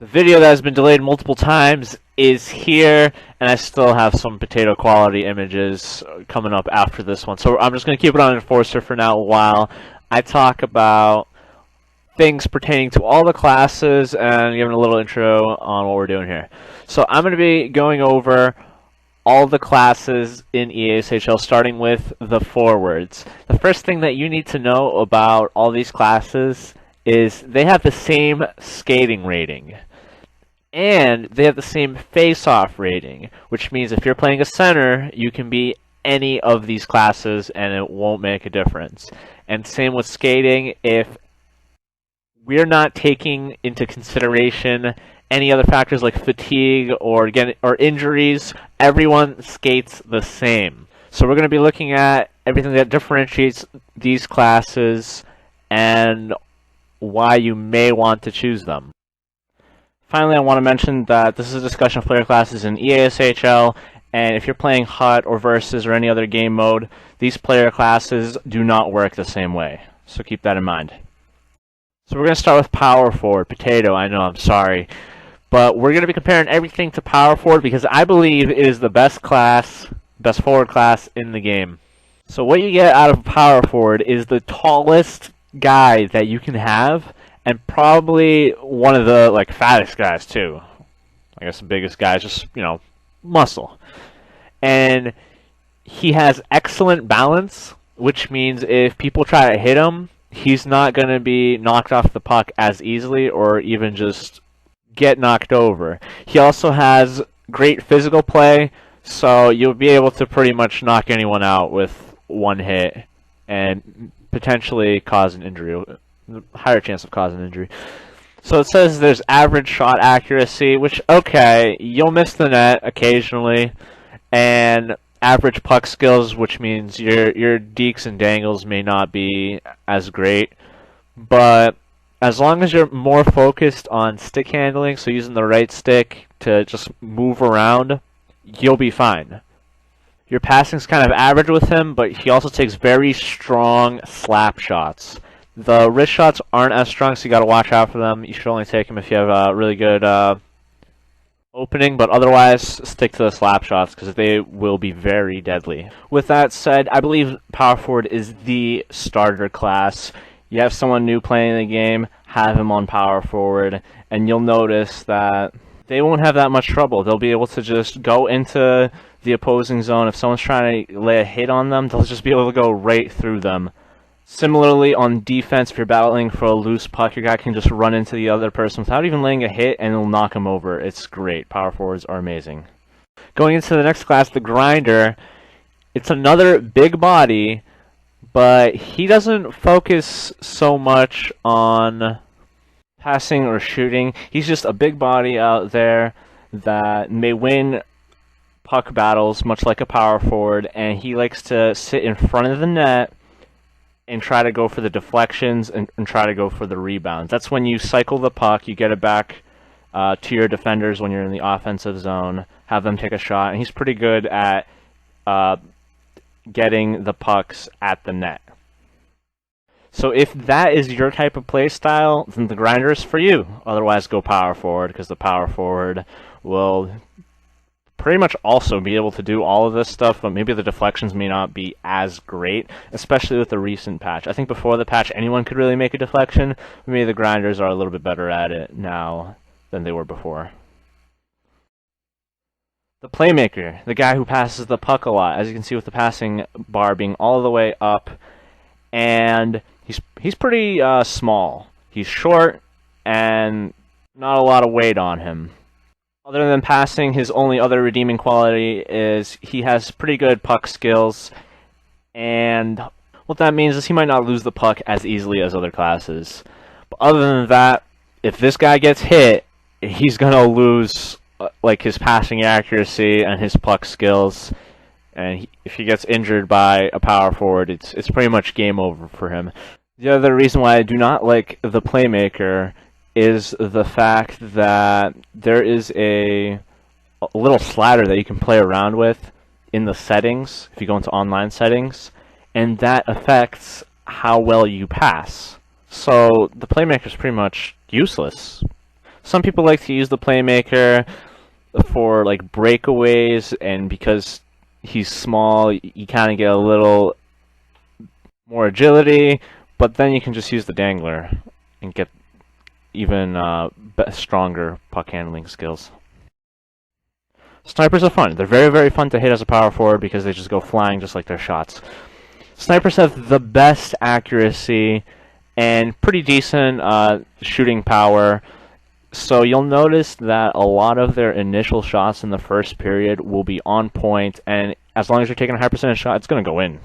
The video that has been delayed multiple times is here, and I still have some potato quality images coming up after this one. So I'm just going to keep it on Enforcer for now while I talk about things pertaining to all the classes and giving a little intro on what we're doing here. So I'm going to be going over all the classes in EASHL, starting with the forwards. The first thing that you need to know about all these classes is they have the same skating rating. And they have the same face-off rating, which means if you're playing a center, you can be any of these classes and it won't make a difference. And same with skating, if we're not taking into consideration any other factors like fatigue or injuries, everyone skates the same. So we're going to be looking at everything that differentiates these classes and why you may want to choose them. Finally, I want to mention that this is a discussion of player classes in EASHL, and if you're playing HUT or Versus or any other game mode, these player classes do not work the same way. So keep that in mind. So we're going to start with Powerforward. Potato, I know, I'm sorry. But we're going to be comparing everything to Powerforward because I believe it is the best forward class in the game. So what you get out of Powerforward is the tallest guy that you can have, and probably one of the fattest guys too. I guess the biggest guy is just, muscle. And he has excellent balance, which means if people try to hit him, he's not going to be knocked off the puck as easily or even just get knocked over. He also has great physical play, so you'll be able to pretty much knock anyone out with one hit and potentially cause an injury. Higher chance of causing injury. So it says there's average shot accuracy, which, okay, you'll miss the net occasionally, and average puck skills, which means your dekes and dangles may not be as great, but as long as you're more focused on stick handling, so using the right stick to just move around, you'll be fine. Your passing's kind of average with him, but he also takes very strong slap shots. The wrist shots aren't as strong, so you got to watch out for them. You should only take them if you have a really good opening, but otherwise stick to the slap shots because they will be very deadly. With that said, I believe Power Forward is the starter class. You have someone new playing the game, have him on Power Forward, and you'll notice that they won't have that much trouble. They'll be able to just go into the opposing zone. If someone's trying to lay a hit on them, they'll just be able to go right through them. Similarly, on defense, if you're battling for a loose puck, your guy can just run into the other person without even laying a hit, and it'll knock him over. It's great. Power forwards are amazing. Going into the next class, the grinder, it's another big body, but he doesn't focus so much on passing or shooting. He's just a big body out there that may win puck battles, much like a power forward, and he likes to sit in front of the net and try to go for the deflections and try to go for the rebounds. That's when you cycle the puck, you get it back to your defenders when you're in the offensive zone, have them take a shot, and he's pretty good at getting the pucks at the net. So if that is your type of play style, then the grinder is for you. Otherwise, go power forward, because the power forward will pretty much also be able to do all of this stuff, but maybe the deflections may not be as great, especially with the recent patch. I think before the patch, anyone could really make a deflection. Maybe the grinders are a little bit better at it now than they were before. The Playmaker, the guy who passes the puck a lot, as you can see with the passing bar being all the way up, and he's pretty small. He's short and not a lot of weight on him. Other than passing, his only other redeeming quality is he has pretty good puck skills, and what that means is he might not lose the puck as easily as other classes. But other than that, if this guy gets hit, he's going to lose his passing accuracy and his puck skills, and if he gets injured by a power forward, it's pretty much game over for him. The other reason why I do not like the Playmaker is the fact that there is a little slider that you can play around with in the settings, if you go into online settings, and that affects how well you pass. So the Playmaker is pretty much useless. Some people like to use the Playmaker for like breakaways, and because he's small, you kind of get a little more agility, but then you can just use the Tangler and get even stronger puck handling skills. Snipers are fun. They're very, very fun to hit as a power forward because they just go flying just like their shots. Snipers have the best accuracy and pretty decent shooting power. So you'll notice that a lot of their initial shots in the first period will be on point, and as long as you're taking a high percentage shot, it's going to go in.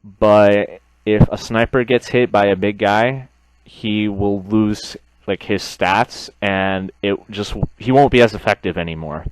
But if a sniper gets hit by a big guy, he will lose like his stats, and he won't be as effective anymore.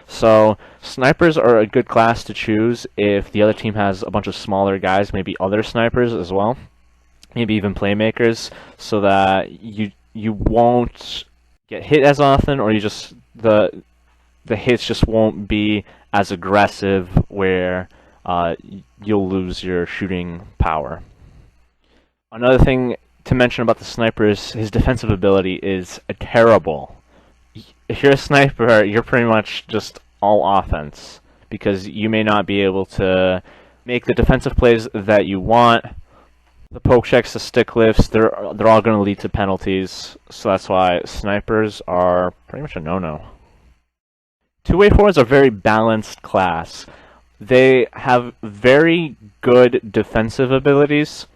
So snipers are a good class to choose if the other team has a bunch of smaller guys, maybe other snipers as well, maybe even playmakers, so that you won't get hit as often, or the hits just won't be as aggressive where you'll lose your shooting power. Another thing to mention about the sniper is his defensive ability is terrible. If you're a sniper, you're pretty much just all offense, because you may not be able to make the defensive plays that you want. The poke checks, the stick lifts, they're all going to lead to penalties, so that's why snipers are pretty much a no-no. Two-way forwards are a very balanced class. They have very good defensive abilities,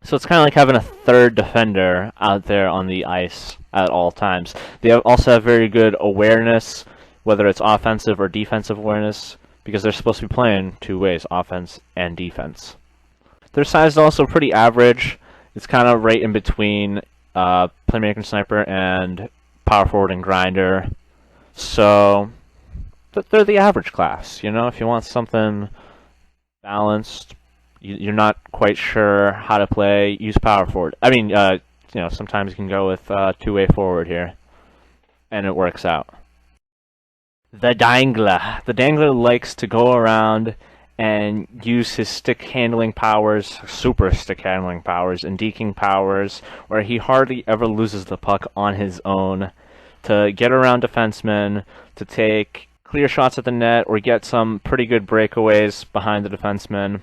so it's kind of like having a third defender out there on the ice at all times. They also have very good awareness, whether it's offensive or defensive awareness, because they're supposed to be playing two ways, offense and defense. Their size is also pretty average. It's kind of right in between Playmaker and Sniper and Power Forward and Grinder. So they're the average class. You know, if you want something balanced, you're not quite sure how to play, use Power Forward. I mean, you know, sometimes you can go with two-way forward here, and it works out. The Tangler. The Tangler likes to go around and use his stick handling powers, super stick handling powers, and deking powers, where he hardly ever loses the puck on his own, to get around defensemen, to take clear shots at the net, or get some pretty good breakaways behind the defensemen.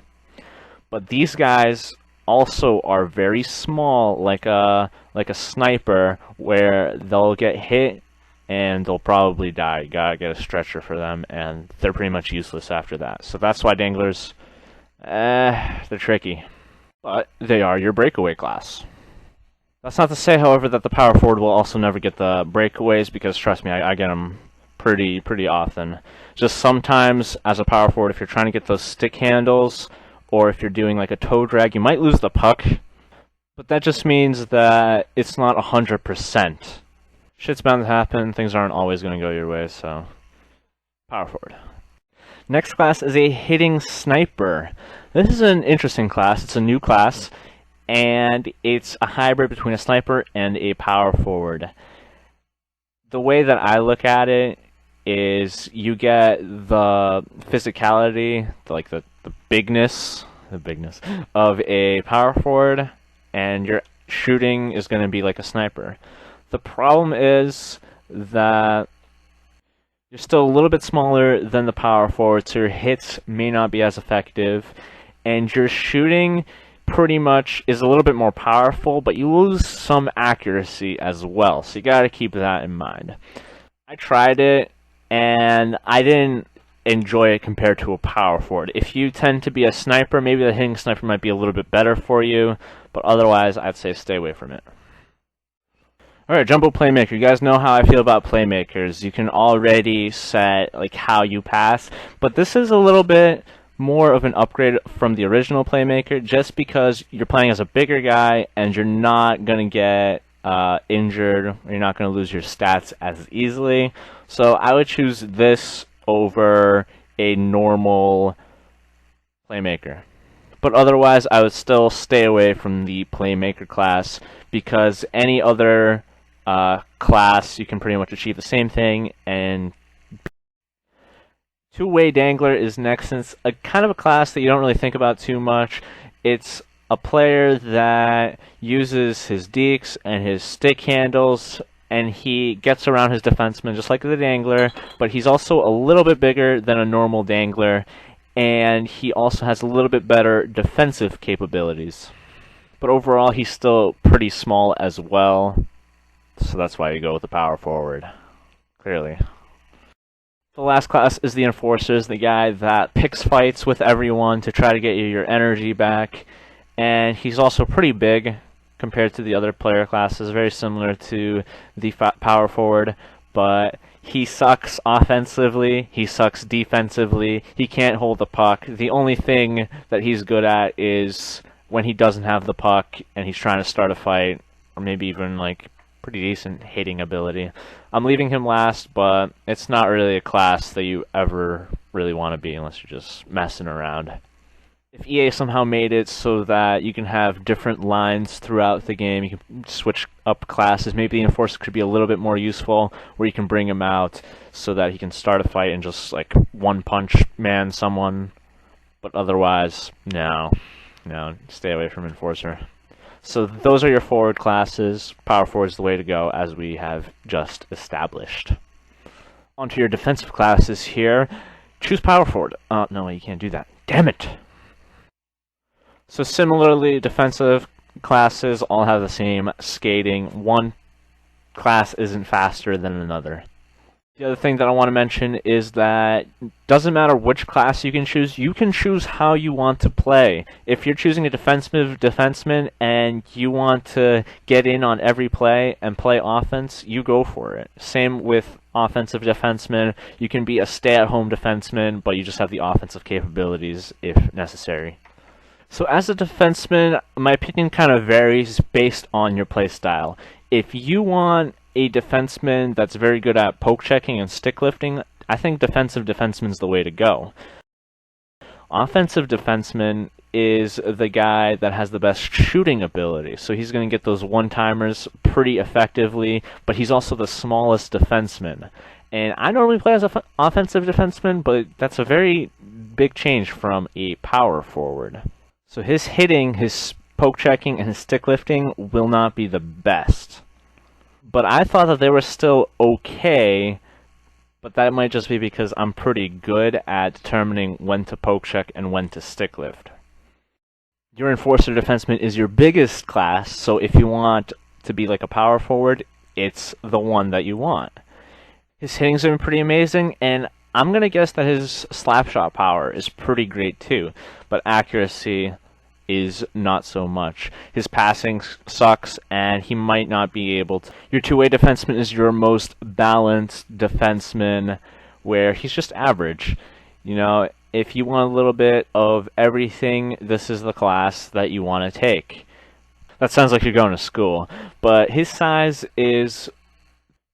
But these guys also are very small, like a sniper, where they'll get hit and they'll probably die. You gotta get a stretcher for them, and they're pretty much useless after that. So that's why Tanglers, they're tricky. But they are your breakaway class. That's not to say, however, that the power forward will also never get the breakaways, because trust me, I get them pretty often. Just sometimes, as a power forward, if you're trying to get those stick handles, or if you're doing like a toe drag, you might lose the puck. But that just means that it's not 100%. Shit's bound to happen, things aren't always going to go your way, so power forward. Next class is a hitting sniper. This is an interesting class. It's a new class, and it's a hybrid between a sniper and a power forward. The way that I look at it is you get the physicality, like the bigness of a power forward, and your shooting is going to be like a sniper. The problem is that you're still a little bit smaller than the power forward, so your hits may not be as effective, and your shooting pretty much is a little bit more powerful, but you lose some accuracy as well, so you gotta keep that in mind. I tried it, and I didn't enjoy it compared to a power forward. If you tend to be a sniper, maybe the hitting sniper might be a little bit better for you, but otherwise I'd say stay away from it. Alright, Jumbo Playmaker. You guys know how I feel about Playmakers. You can already set like how you pass, but this is a little bit more of an upgrade from the original Playmaker, just because you're playing as a bigger guy and you're not going to get injured, or you're not going to lose your stats as easily. So I would choose this over a normal Playmaker. But otherwise, I would still stay away from the Playmaker class, because any other class, you can pretty much achieve the same thing. And two-way Tangler is next, since a kind of a class that you don't really think about too much. It's a player that uses his dekes and his stick handles and he gets around his defenseman just like the Tangler, but he's also a little bit bigger than a normal Tangler, and he also has a little bit better defensive capabilities. But overall, he's still pretty small as well, so that's why you go with the power forward, clearly. The last class is the Enforcers, the guy that picks fights with everyone to try to get you your energy back, and he's also pretty big compared to the other player classes, very similar to the power forward, but he sucks offensively, he sucks defensively, he can't hold the puck. The only thing that he's good at is when he doesn't have the puck and he's trying to start a fight, or maybe even like pretty decent hitting ability. I'm leaving him last, but it's not really a class that you ever really want to be unless you're just messing around. If EA somehow made it so that you can have different lines throughout the game, you can switch up classes, maybe the Enforcer could be a little bit more useful, where you can bring him out so that he can start a fight and just like one punch man someone, but otherwise, no, stay away from Enforcer. So those are your forward classes. Power forward is the way to go, as we have just established. Onto your defensive classes here. Choose power forward. No, you can't do that. Damn it! So similarly, defensive classes all have the same skating. One class isn't faster than another. The other thing that I want to mention is that it doesn't matter which class you can choose how you want to play. If you're choosing a defenseman and you want to get in on every play and play offense, you go for it. Same with offensive defenseman. You can be a stay-at-home defenseman, but you just have the offensive capabilities if necessary. So as a defenseman, my opinion kind of varies based on your play style. If you want a defenseman that's very good at poke checking and stick lifting, I think defensive defenseman's the way to go. Offensive defenseman is the guy that has the best shooting ability, so he's going to get those one-timers pretty effectively, but he's also the smallest defenseman. And I normally play as an offensive defenseman, but that's a very big change from a power forward. So his hitting, his poke checking, and his stick lifting will not be the best. But I thought that they were still okay, but that might just be because I'm pretty good at determining when to poke check and when to stick lift. Your Enforcer defenseman is your biggest class, so if you want to be like a power forward, it's the one that you want. His hitting's been pretty amazing, and I'm going to guess that his slapshot power is pretty great too, but accuracy is not so much. His passing sucks, and he might not be able to. Your two-way defenseman is your most balanced defenseman, where he's just average. You know, if you want a little bit of everything, this is the class that you want to take. That sounds like you're going to school, but his size is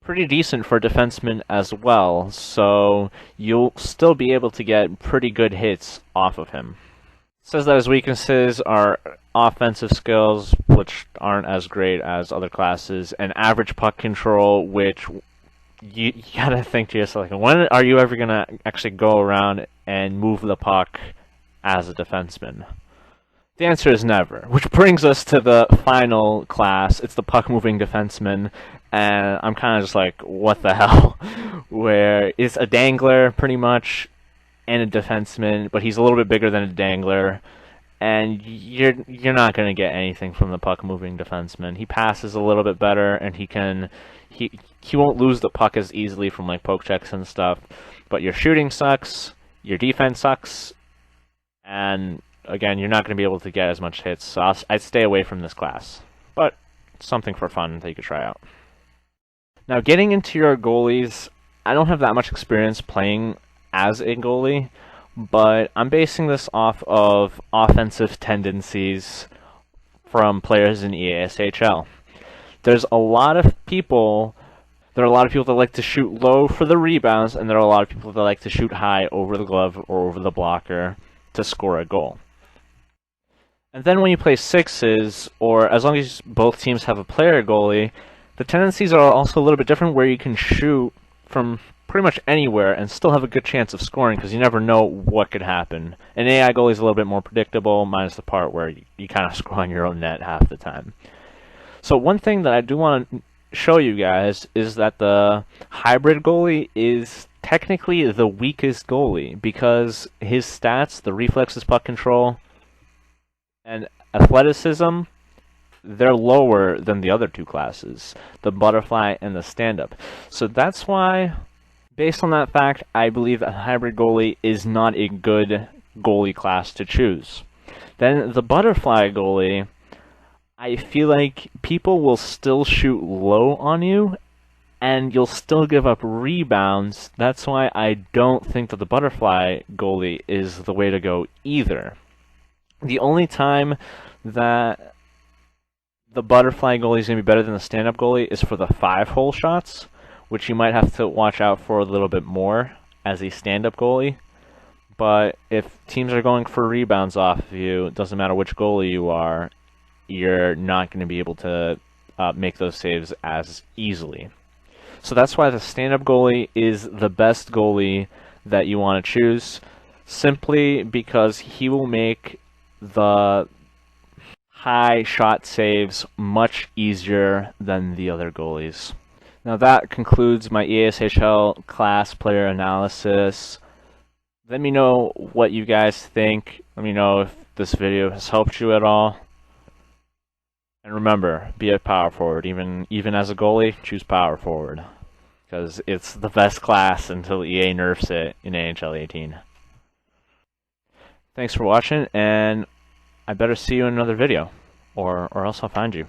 pretty decent for a defenseman as well, so you'll still be able to get pretty good hits off of him. It says that his weaknesses are offensive skills, which aren't as great as other classes, and average puck control, which you gotta think to yourself, like, when are you ever gonna actually go around and move the puck as a defenseman? The answer is never, which brings us to the final class. It's the puck-moving defenseman, and I'm kind of just like, what the hell? Where it's a Tangler, pretty much, and a defenseman, but he's a little bit bigger than a Tangler, and you're not going to get anything from the puck-moving defenseman. He passes a little bit better, and he won't lose the puck as easily from like poke checks and stuff, but your shooting sucks, your defense sucks, and again, you're not going to be able to get as much hits, so I'd stay away from this class, but it's something for fun that you could try out. Now, getting into your goalies, I don't have that much experience playing as a goalie, but I'm basing this off of offensive tendencies from players in EASHL. There are a lot of people that like to shoot low for the rebounds, and there are a lot of people that like to shoot high over the glove or over the blocker to score a goal. And then when you play sixes, or as long as both teams have a player goalie, the tendencies are also a little bit different, where you can shoot from pretty much anywhere and still have a good chance of scoring, because you never know what could happen. An AI goalie is a little bit more predictable, minus the part where you kind of score on your own net half the time. So one thing that I do want to show you guys is that the hybrid goalie is technically the weakest goalie because his stats, the reflexes, puck control, and athleticism, they're lower than the other two classes, the butterfly and the stand-up. So that's why, based on that fact, I believe that hybrid goalie is not a good goalie class to choose. Then the butterfly goalie, I feel like people will still shoot low on you and you'll still give up rebounds. That's why I don't think that the butterfly goalie is the way to go either. The only time that the butterfly goalie is going to be better than the stand-up goalie is for the 5-hole shots, which you might have to watch out for a little bit more as a stand-up goalie. But if teams are going for rebounds off of you, it doesn't matter which goalie you are, you're not going to be able to make those saves as easily. So that's why the stand-up goalie is the best goalie that you want to choose, simply because he will make the high shot saves much easier than the other goalies. Now that concludes my EASHL class player analysis. Let me know what you guys think. Let me know if this video has helped you at all. And remember, be a power forward. Even as a goalie, choose power forward, because it's the best class until EA nerfs it in NHL 18. Thanks for watching, and I better see you in another video, or else I'll find you.